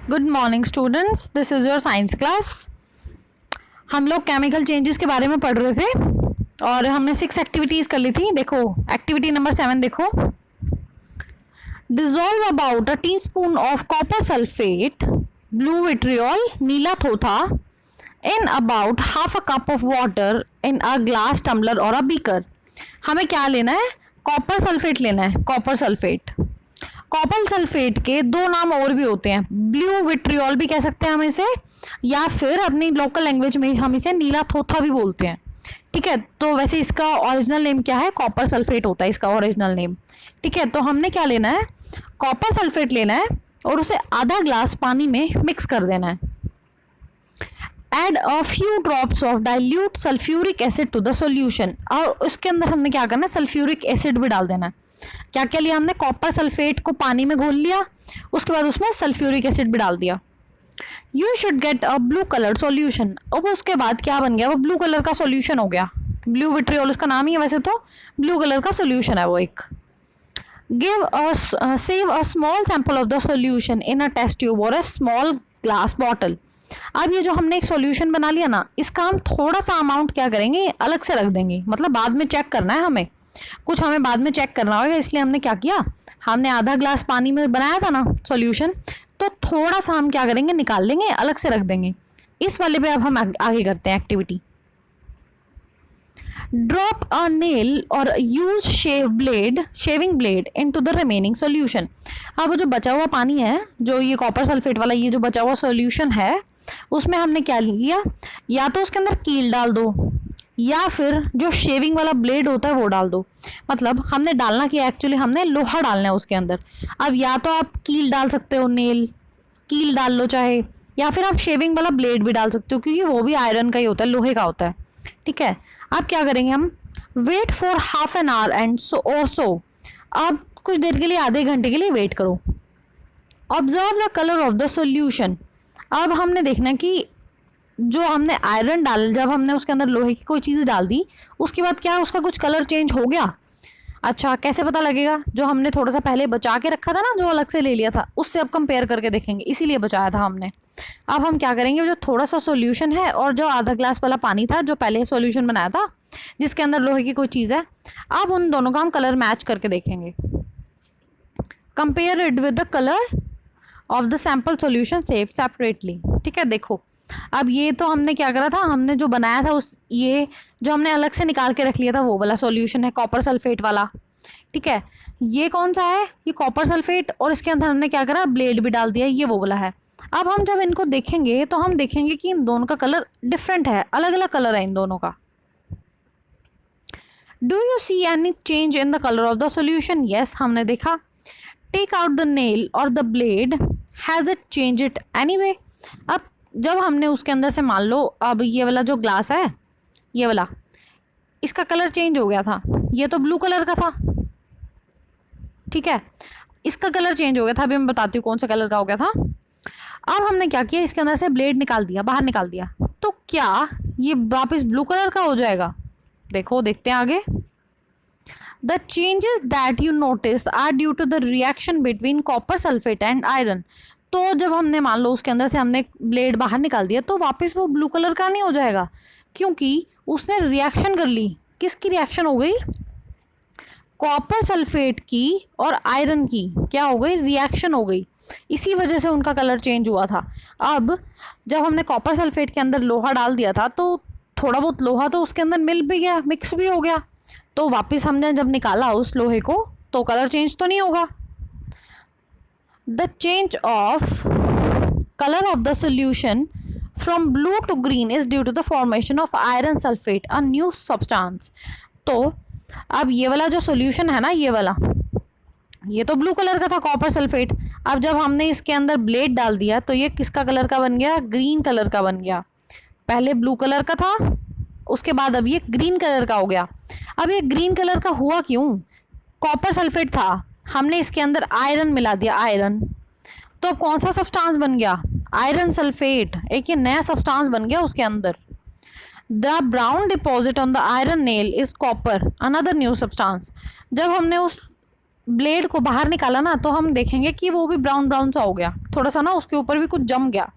Good morning students, this is your science class. हम लोग chemical changes के बारे में पढ़ रहे थे और हमने 6 एक्टिविटीज़ कर ली थी। देखो एक्टिविटी नंबर 7 देखो। Dissolve about a teaspoon of copper sulphate blue vitriol नीला थोथा in about half a cup of water in a glass tumbler और अ बीकर। हमें क्या लेना है? कॉपर सल्फेट लेना है। कॉपर सल्फेट, कॉपर सल्फेट के दो नाम और भी होते हैं, ब्लू विट्रियोल भी कह सकते हैं हम इसे, या फिर अपनी लोकल लैंग्वेज में हम इसे नीला थोथा भी बोलते हैं। ठीक है, तो वैसे इसका ओरिजिनल नेम क्या है? कॉपर सल्फेट होता है इसका ओरिजिनल नेम। ठीक है, तो हमने क्या लेना है? कॉपर सल्फेट लेना है और उसे आधा ग्लास पानी में मिक्स कर देना है। Add a few drops of dilute sulphuric acid to the solution, और उसके अंदर हमने क्या करना है? सल्फ्यूरिक एसिड भी डाल देना है। क्या क्या लिया हमने? कॉपर सल्फेट को पानी में घोल लिया, उसके बाद उसमें सल्फ्यूरिक एसिड भी डाल दिया। You should get a blue colour solution. अब उसके बाद क्या बन गया? वो ब्लू कलर का सॉल्यूशन हो गया। ब्लू विट्रियोल उसका नाम ही है, वैसे तो ब्लू कलर का सॉल्यूशन है वो एक। Give us save a small sample of the solution in a test tube और अ स्मॉल ग्लास बॉटल। अब ये जो हमने एक सॉल्यूशन बना लिया ना, इसका हम थोड़ा सा अमाउंट क्या करेंगे? अलग से रख देंगे, मतलब बाद में चेक करना है हमें, कुछ हमें बाद में चेक करना होगा। इसलिए हमने क्या किया? हमने आधा ग्लास पानी में बनाया था ना सॉल्यूशन, तो थोड़ा सा हम क्या करेंगे? निकाल लेंगे, अलग से रख देंगे। इस वाले पे अब हम आगे करते हैं एक्टिविटी। ड्रॉप अ नेल और use shaving blade into the remaining solution. अब वो जो बचा हुआ पानी है, जो ये कॉपर सल्फेट वाला ये जो बचा हुआ सॉल्यूशन है, उसमें हमने क्या लिया? या तो उसके अंदर कील डाल दो, या फिर जो शेविंग वाला ब्लेड होता है वो डाल दो। मतलब हमने डालना क्या? एक्चुअली हमने लोहा डालना है उसके अंदर। अब या तो आप कील डाल सकते हो, नेल कील डाल लो चाहे, या फिर आप शेविंग वाला ब्लेड भी डाल सकते हो, क्योंकि वो भी आयरन का ही होता है, लोहे का होता है। ठीक है, अब क्या करेंगे हम? Wait for half an hour and so अब कुछ देर के लिए, आधे घंटे के लिए वेट करो। Observe the colour of the solution. अब हमने देखना कि जो हमने आयरन डाल, जब हमने उसके अंदर लोहे की कोई चीज़ डाल दी, उसके बाद क्या उसका कुछ कलर चेंज हो गया? अच्छा, कैसे पता लगेगा? जो हमने थोड़ा सा पहले बचा के रखा था ना, जो अलग से ले लिया था, उससे अब कंपेयर करके देखेंगे, इसीलिए बचाया था हमने। अब हम क्या करेंगे? जो थोड़ा सा सॉल्यूशन है और जो आधा ग्लास वाला पानी था, जो पहले सॉल्यूशन बनाया था जिसके अंदर लोहे की कोई चीज़ है, अब उन दोनों का हम कलर मैच करके देखेंगे। Compare it with the colour of the sample solution save separately. ठीक है, देखो अब ये तो हमने क्या करा था? हमने जो बनाया था उस, ये जो हमने अलग से निकाल के रख लिया था वो वाला सॉल्यूशन है, कॉपर सल्फेट वाला। ठीक है, ये कौन सा है? ये कॉपर सल्फेट, और इसके अंदर हमने क्या करा? ब्लेड भी डाल दिया, ये वो वाला है। अब हम जब इनको देखेंगे तो हम देखेंगे कि इन दोनों का कलर डिफरेंट है, अलग अलग कलर है इन दोनों का। Do you see any change in the colour of the solution? Yes, हमने देखा। टेक आउट द नेल और the blade, has it change it any way? अब जब हमने उसके अंदर से, मान लो अब ये वाला जो ग्लास है, ये वाला, इसका कलर चेंज हो गया था। ये तो ब्लू कलर का था, ठीक है, इसका कलर चेंज हो गया था। अभी मैं बताती हूँ कौन सा कलर का हो गया था। अब हमने क्या किया? इसके अंदर से ब्लेड निकाल दिया, बाहर निकाल दिया, तो क्या ये वापस ब्लू कलर का हो जाएगा? देखो, देखते हैं आगे। The changes that you notice are due to the reaction between copper sulfate and iron. तो जब हमने, मान लो उसके अंदर से हमने ब्लेड बाहर निकाल दिया, तो वापस वो ब्लू कलर का नहीं हो जाएगा, क्योंकि उसने रिएक्शन कर ली। किसकी रिएक्शन हो गई? कॉपर सल्फेट की और आयरन की क्या हो गई? रिएक्शन हो गई, इसी वजह से उनका कलर चेंज हुआ था। अब जब हमने कॉपर सल्फेट के अंदर लोहा डाल दिया था, तो थोड़ा बहुत लोहा तो उसके अंदर मिल भी गया, मिक्स भी हो गया, तो वापस हमने जब निकाला उस लोहे को, तो कलर चेंज तो नहीं होगा। The change of colour of the solution from blue to green is due to the formation of iron sulphate, a new substance. तो अब ये वाला जो सॉल्यूशन है ना, ये वाला, ये तो ब्लू कलर का था, कॉपर सल्फेट। अब जब हमने इसके अंदर ब्लेड डाल दिया, तो ये किसका कलर का बन गया? ग्रीन कलर का बन गया। पहले ब्लू कलर का था, उसके बाद अब ये ग्रीन कलर का हो गया। अब ये ग्रीन कलर का हुआ क्यों? कॉपर सल्फेट था, हमने इसके अंदर आयरन मिला दिया, आयरन, तो अब कौन सा सब्सटेंस बन गया? आयरन सल्फेट, एक ये नया सब्सटेंस बन गया उसके अंदर। The brown deposit on the iron nail is copper, another new substance. जब हमने उस ब्लेड को बाहर निकाला ना तो हम देखेंगे कि वो भी ब्राउन ब्राउन सा हो गया, थोड़ा सा ना उसके ऊपर भी कुछ जम गया।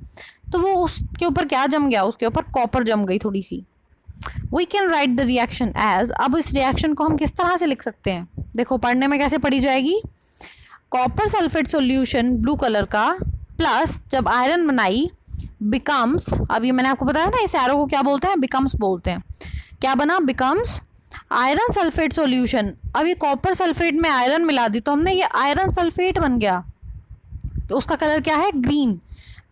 तो वो उसके ऊपर क्या जम गया, उसके ऊपर कॉपर जम गई थोड़ी सी। We can write the reaction as, अब इस रिएक्शन को हम किस तरह से लिख सकते हैं, देखो पढ़ने में कैसे पढ़ी जाएगी। Copper sulphate solution blue colour का प्लस जब आयरन बनाई बिकम्स, अब ये मैंने आपको बताया ना इस एरो को क्या बोलते हैं, बिकम्स बोलते हैं। क्या बना, बिकम्स आयरन सल्फेट सॉल्यूशन। अब ये कॉपर सल्फेट में आयरन मिला दी तो हमने ये आयरन सल्फेट बन गया, तो उसका कलर क्या है, ग्रीन,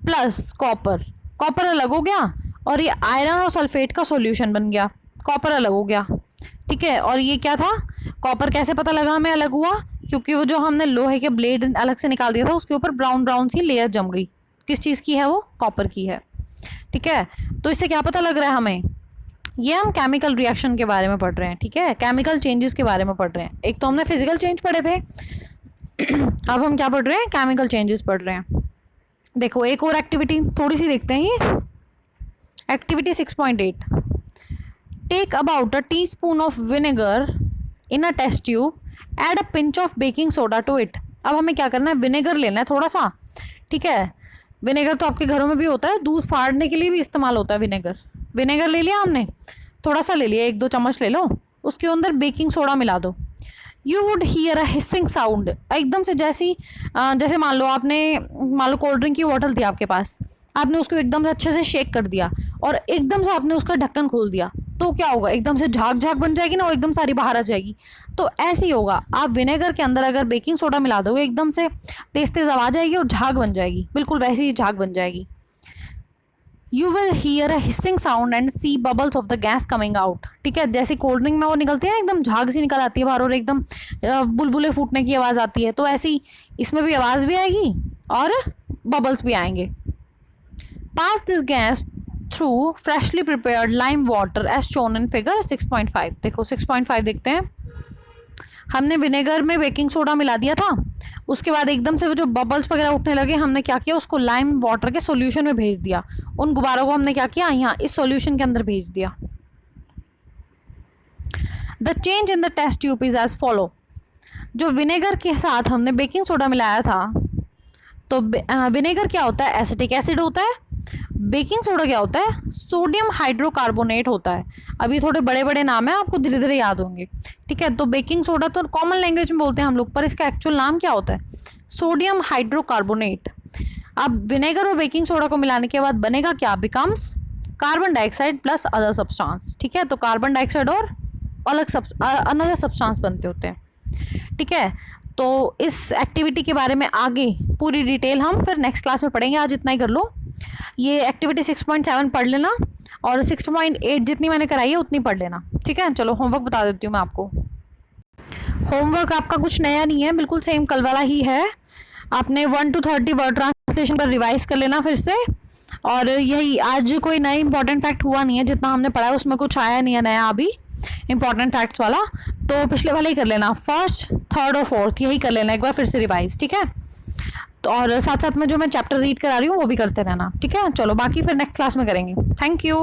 प्लस कॉपर, कॉपर अलग हो गया और ये आयरन और सल्फेट का सॉल्यूशन बन गया, कॉपर अलग हो गया। ठीक है, और ये क्या था, कॉपर कैसे पता लगा हमें अलग हुआ, क्योंकि वो जो हमने लोहे के ब्लेड अलग से निकाल दिया था उसके ऊपर ब्राउन ब्राउन सी लेयर जम गई, किस चीज़ की है, वो कॉपर की है। ठीक है, तो इससे क्या पता लग रहा है हमें, ये हम केमिकल रिएक्शन के बारे में पढ़ रहे हैं। ठीक है, केमिकल चेंजेस के बारे में पढ़ रहे हैं। एक तो हमने फिजिकल चेंज पढ़े थे, अब हम क्या पढ़ रहे हैं, केमिकल चेंजेस पढ़ रहे हैं। देखो एक और एक्टिविटी थोड़ी सी देखते हैं, ये activity 6.8, take about a teaspoon of vinegar in a test tube, add a pinch of baking soda to it. अब हमें क्या करना है, विनेगर लेना है थोड़ा सा। ठीक है, विनेगर तो आपके घरों में भी होता है, दूध फाड़ने के लिए भी इस्तेमाल होता है विनेगर। विनेगर ले लिया हमने, थोड़ा सा ले लिया, 1-2 चम्मच ले लो, उसके अंदर बेकिंग सोडा मिला दो। You would hear a hissing sound, एकदम से जैसे मान लो आपने, मान लो कोल्ड ड्रिंक की बॉटल थी आपके पास, आपने उसको एकदम से अच्छे से शेक कर दिया और एकदम से आपने उसका ढक्कन खोल दिया, तो क्या होगा, एकदम से झाग झाग बन जाएगी ना, वो एकदम सारी बाहर आ जाएगी। तो ऐसे ही होगा, आप विनेगर के अंदर अगर बेकिंग सोडा मिला दोगे एकदम से तेज तेज आवाज आएगी और झाग बन जाएगी, बिल्कुल वैसी ही झाग बन जाएगी। You will hear a hissing sound and see bubbles of the gas coming out. ठीक है, जैसे कोल्ड ड्रिंक में वो निकलती है ना, एकदम झाग सी निकल आती है बाहर और एकदम बुलबुले फूटने की आवाज़ आती है, तो ऐसी इसमें भी आवाज़ भी आएगी और बबल्स भी आएंगे। Pass this gas through freshly prepared lime water as shown in figure 6.5। देखो 6.5 देखते हैं, हमने विनेगर में बेकिंग सोडा मिला दिया था, उसके बाद एकदम से वो जो बबल्स वगैरह उठने लगे, हमने क्या किया, उसको लाइम वाटर के सॉल्यूशन में भेज दिया, उन गुब्बारों को हमने क्या किया, यहाँ इस सॉल्यूशन के अंदर भेज दिया। The change in the test tube is as follow, जो विनेगर के साथ हमने बेकिंग सोडा मिलाया था, तो विनेगर क्या होता है, एसिटिक एसिड होता है, बेकिंग सोडा क्या होता है, सोडियम हाइड्रोकार्बोनेट होता है। अभी थोड़े बड़े बड़े नाम है, आपको धीरे धीरे याद होंगे। ठीक है, तो बेकिंग सोडा तो कॉमन लैंग्वेज में बोलते हैं हम लोग, पर इसका एक्चुअल नाम क्या होता है, सोडियम हाइड्रोकार्बोनेट। अब विनेगर और बेकिंग सोडा को मिलाने के बाद बनेगा क्या, becomes carbon dioxide plus other substance. ठीक है, तो कार्बन डाइऑक्साइड और अलग अनदर सब्सटेंस बनते होते हैं। ठीक है, तो इस एक्टिविटी के बारे में आगे पूरी डिटेल हम फिर नेक्स्ट क्लास में पढ़ेंगे, आज इतना ही कर लो। ये एक्टिविटी 6.7 पढ़ लेना और 6.8 जितनी मैंने कराई है उतनी पढ़ लेना। ठीक है, चलो होमवर्क बता देती हूँ मैं आपको। होमवर्क आपका कुछ नया नहीं है, बिल्कुल सेम कल वाला ही है। आपने 1 to 30 वर्ड ट्रांसलेशन पर रिवाइज कर लेना फिर से, और यही आज कोई नया इंपॉर्टेंट फैक्ट हुआ नहीं है, जितना हमने पढ़ा है उसमें कुछ आया नहीं है नया अभी इंपॉर्टेंट फैक्ट्स वाला, तो पिछले वाले ही कर लेना, फर्स्ट थर्ड और फोर्थ यही कर लेना एक बार फिर से रिवाइज। ठीक है, तो और साथ साथ में जो मैं चैप्टर रीड करा रही हूँ वो भी करते रहना। ठीक है, चलो बाकी फिर नेक्स्ट क्लास में करेंगे। Thank you.